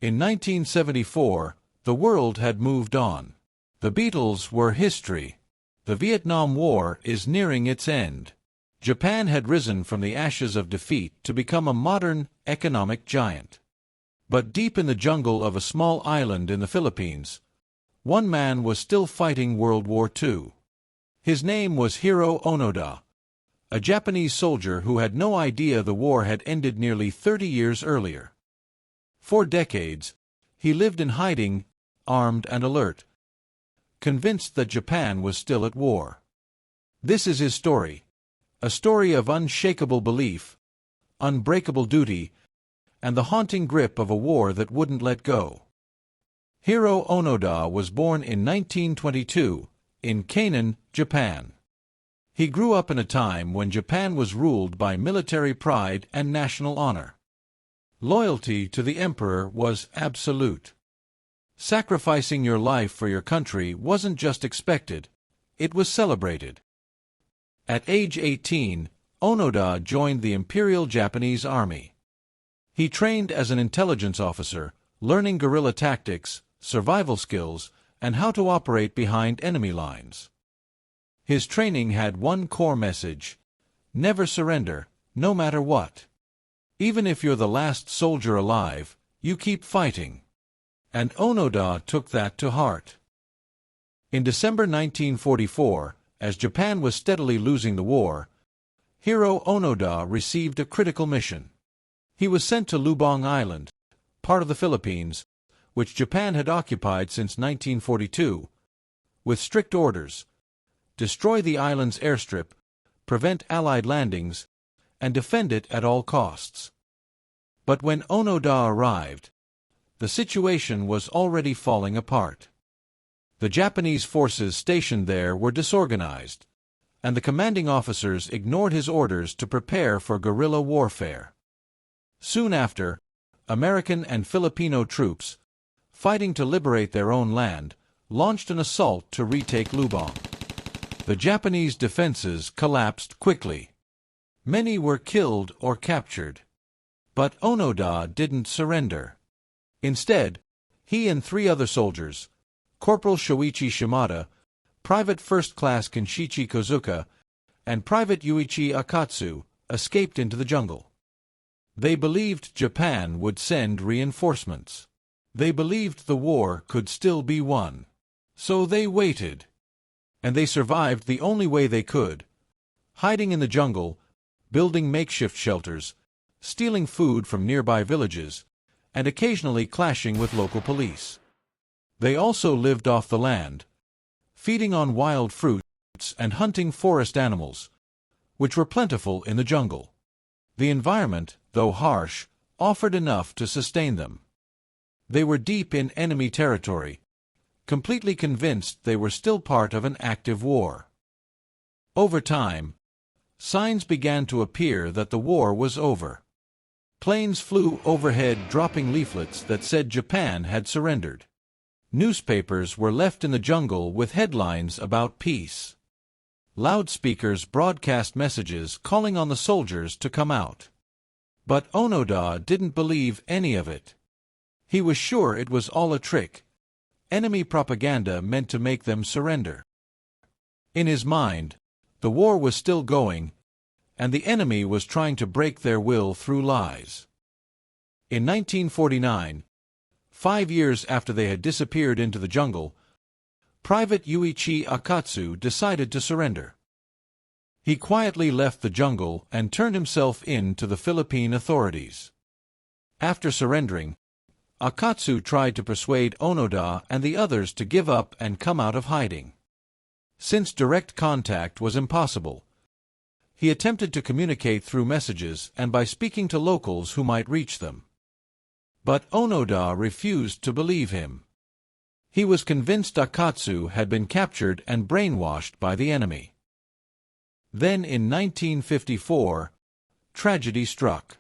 In 1974, the world had moved on. The Beatles were history. The Vietnam War is nearing its end. Japan had risen from the ashes of defeat to become a modern, economic giant. But deep in the jungle of a small island in the Philippines, one man was still fighting World War II. His name was Hiroo Onoda, a Japanese soldier who had no idea the war had ended nearly 30 years earlier. For decades, he lived in hiding, armed and alert, convinced that Japan was still at war. This is his story, a story of unshakable belief, unbreakable duty, and the haunting grip of a war that wouldn't let go. Hiroo Onoda was born in 1922, in Kainan, Japan. He grew up in a time when Japan was ruled by military pride and national honor. Loyalty to the emperor was absolute. Sacrificing your life for your country wasn't just expected, it was celebrated. At age 18, Onoda joined the Imperial Japanese Army. He trained as an intelligence officer, learning guerrilla tactics, survival skills, and how to operate behind enemy lines. His training had one core message: never surrender, no matter what. Even if you're the last soldier alive, you keep fighting. And Onoda took that to heart. In December 1944, as Japan was steadily losing the war, Hiroo Onoda received a critical mission. He was sent to Lubang Island, part of the Philippines, which Japan had occupied since 1942, with strict orders: destroy the island's airstrip, prevent Allied landings, and defend it at all costs. But when Onoda arrived, the situation was already falling apart. The Japanese forces stationed there were disorganized, and the commanding officers ignored his orders to prepare for guerrilla warfare. Soon after, American and Filipino troops, fighting to liberate their own land, launched an assault to retake Lubang. The Japanese defenses collapsed quickly. Many were killed or captured. But Onoda didn't surrender. Instead, he and 3 other soldiers, Corporal Shoichi Shimada, Private First Class Kenshichi Kozuka, and Private Yuichi Akatsu, escaped into the jungle. They believed Japan would send reinforcements. They believed the war could still be won. So they waited. And they survived the only way they could: hiding in the jungle, building makeshift shelters, stealing food from nearby villages, and occasionally clashing with local police. They also lived off the land, feeding on wild fruits and hunting forest animals, which were plentiful in the jungle. The environment, though harsh, offered enough to sustain them. They were deep in enemy territory, completely convinced they were still part of an active war. Over time, signs began to appear that the war was over. Planes flew overhead dropping leaflets that said Japan had surrendered. Newspapers were left in the jungle with headlines about peace. Loudspeakers broadcast messages calling on the soldiers to come out. But Onoda didn't believe any of it. He was sure it was all a trick, enemy propaganda meant to make them surrender. In his mind, the war was still going, and the enemy was trying to break their will through lies. In 1949, 5 years after they had disappeared into the jungle, Private Yuichi Akatsu decided to surrender. He quietly left the jungle and turned himself in to the Philippine authorities. After surrendering, Akatsu tried to persuade Onoda and the others to give up and come out of hiding. Since direct contact was impossible, he attempted to communicate through messages and by speaking to locals who might reach them. But Onoda refused to believe him. He was convinced Akatsu had been captured and brainwashed by the enemy. Then in 1954, tragedy struck.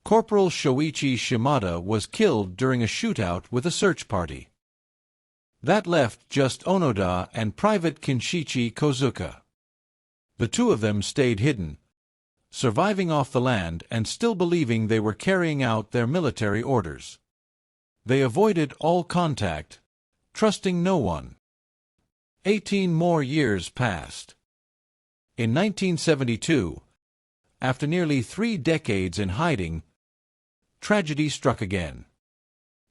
Corporal Shoichi Shimada was killed during a shootout with a search party. That left just Onoda and Private Kenshichi Kozuka. The 2 of them stayed hidden, surviving off the land and still believing they were carrying out their military orders. They avoided all contact, trusting no one. 18 more years passed. In 1972, after nearly 3 decades in hiding, tragedy struck again.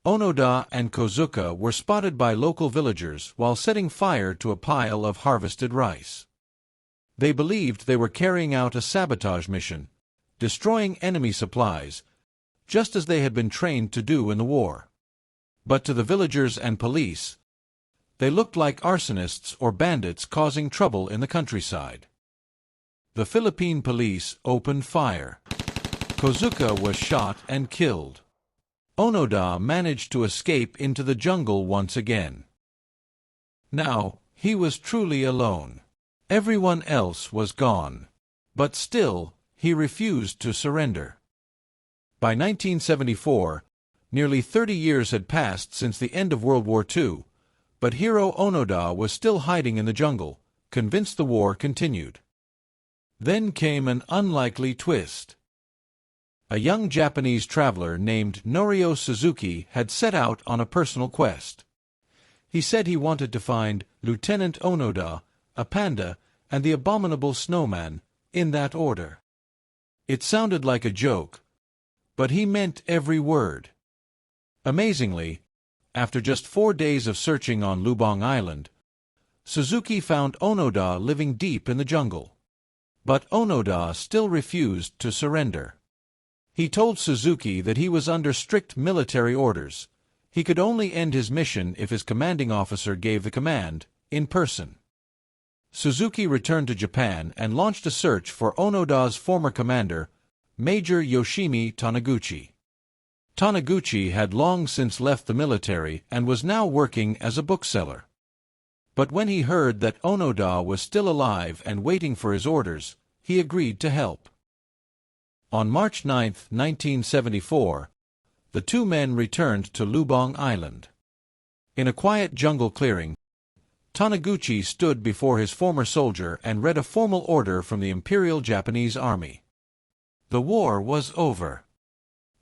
Onoda and Kozuka were spotted by local villagers while setting fire to a pile of harvested rice. They believed they were carrying out a sabotage mission, destroying enemy supplies, just as they had been trained to do in the war. But to the villagers and police, they looked like arsonists or bandits causing trouble in the countryside. The Philippine police opened fire. Kozuka was shot and killed. Onoda managed to escape into the jungle once again. Now, he was truly alone. Everyone else was gone. But still, he refused to surrender. By 1974, nearly 30 years had passed since the end of World War II, but Hiroo Onoda was still hiding in the jungle, convinced the war continued. Then came an unlikely twist. A young Japanese traveler named Norio Suzuki had set out on a personal quest. He said he wanted to find Lieutenant Onoda, a panda, and the abominable snowman, in that order. It sounded like a joke, but he meant every word. Amazingly, after just 4 days of searching on Lubang Island, Suzuki found Onoda living deep in the jungle. But Onoda still refused to surrender. He told Suzuki that he was under strict military orders. He could only end his mission if his commanding officer gave the command, in person. Suzuki returned to Japan and launched a search for Onoda's former commander, Major Yoshimi Taniguchi. Taniguchi had long since left the military and was now working as a bookseller. But when he heard that Onoda was still alive and waiting for his orders, he agreed to help. On March 9, 1974, the two men returned to Lubang Island. In a quiet jungle clearing, Taniguchi stood before his former soldier and read a formal order from the Imperial Japanese Army. The war was over.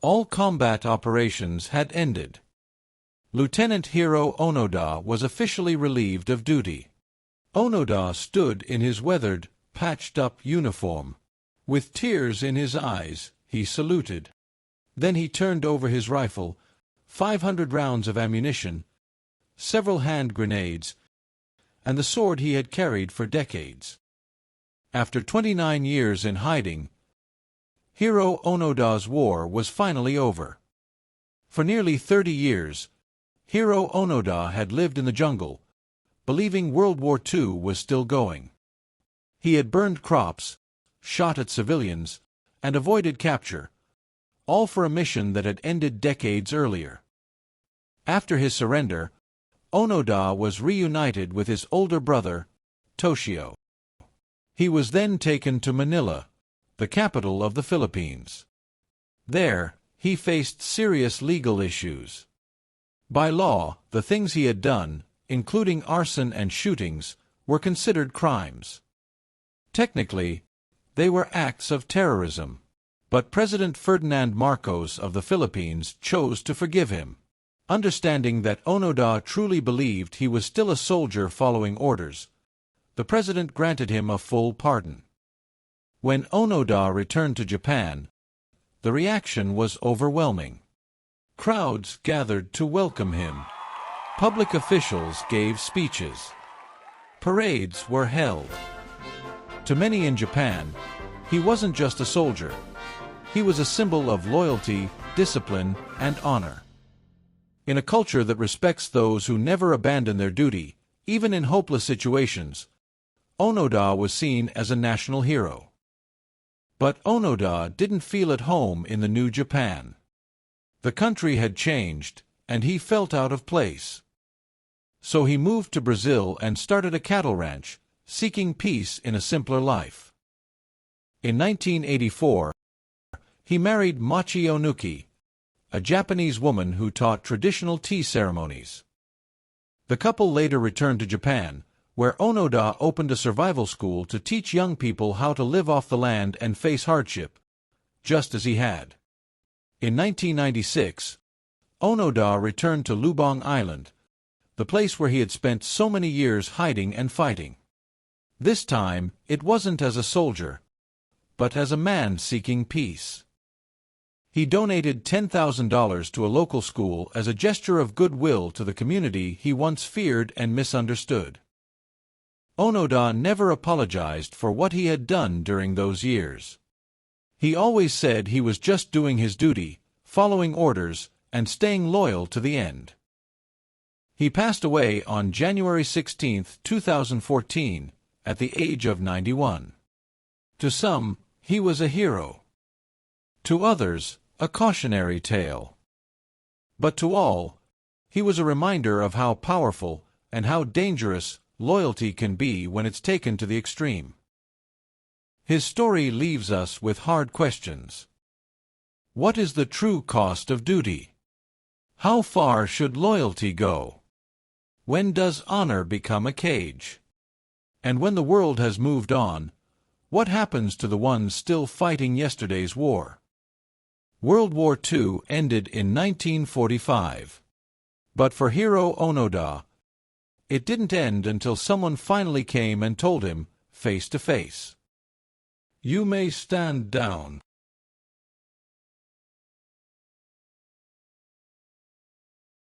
All combat operations had ended. Lieutenant Hiroo Onoda was officially relieved of duty. Onoda stood in his weathered, patched-up uniform. With tears in his eyes, he saluted. Then he turned over his rifle, 500 rounds of ammunition, several hand grenades, and the sword he had carried for decades. After 29 years in hiding, Hiroo Onoda's war was finally over. For nearly 30 years, Hiroo Onoda had lived in the jungle, believing World War II was still going. He had burned crops, shot at civilians, and avoided capture, all for a mission that had ended decades earlier. After his surrender, Onoda was reunited with his older brother, Toshio. He was then taken to Manila, the capital of the Philippines. There, he faced serious legal issues. By law, the things he had done, including arson and shootings, were considered crimes. Technically, they were acts of terrorism. But President Ferdinand Marcos of the Philippines chose to forgive him. Understanding that Onoda truly believed he was still a soldier following orders, the president granted him a full pardon. When Onoda returned to Japan, the reaction was overwhelming. Crowds gathered to welcome him. Public officials gave speeches. Parades were held. To many in Japan, he wasn't just a soldier. He was a symbol of loyalty, discipline, and honor. In a culture that respects those who never abandon their duty, even in hopeless situations, Onoda was seen as a national hero. But Onoda didn't feel at home in the new Japan. The country had changed, and he felt out of place. So he moved to Brazil and started a cattle ranch, seeking peace in a simpler life. In 1984, he married Machi Onuki, a Japanese woman who taught traditional tea ceremonies. The couple later returned to Japan, where Onoda opened a survival school to teach young people how to live off the land and face hardship, just as he had. In 1996, Onoda returned to Lubang Island, the place where he had spent so many years hiding and fighting. This time, it wasn't as a soldier, but as a man seeking peace. He donated $10,000 to a local school as a gesture of goodwill to the community he once feared and misunderstood. Onoda never apologized for what he had done during those years. He always said he was just doing his duty, following orders, and staying loyal to the end. He passed away on January 16, 2014, at the age of 91. To some, he was a hero. To others, a cautionary tale. But to all, he was a reminder of how powerful and how dangerous loyalty can be when it's taken to the extreme. His story leaves us with hard questions. What is the true cost of duty? How far should loyalty go? When does honor become a cage? And when the world has moved on, what happens to the ones still fighting yesterday's war? World War II ended in 1945. But for Hiroo Onoda, it didn't end until someone finally came and told him, face to face, "You may stand down."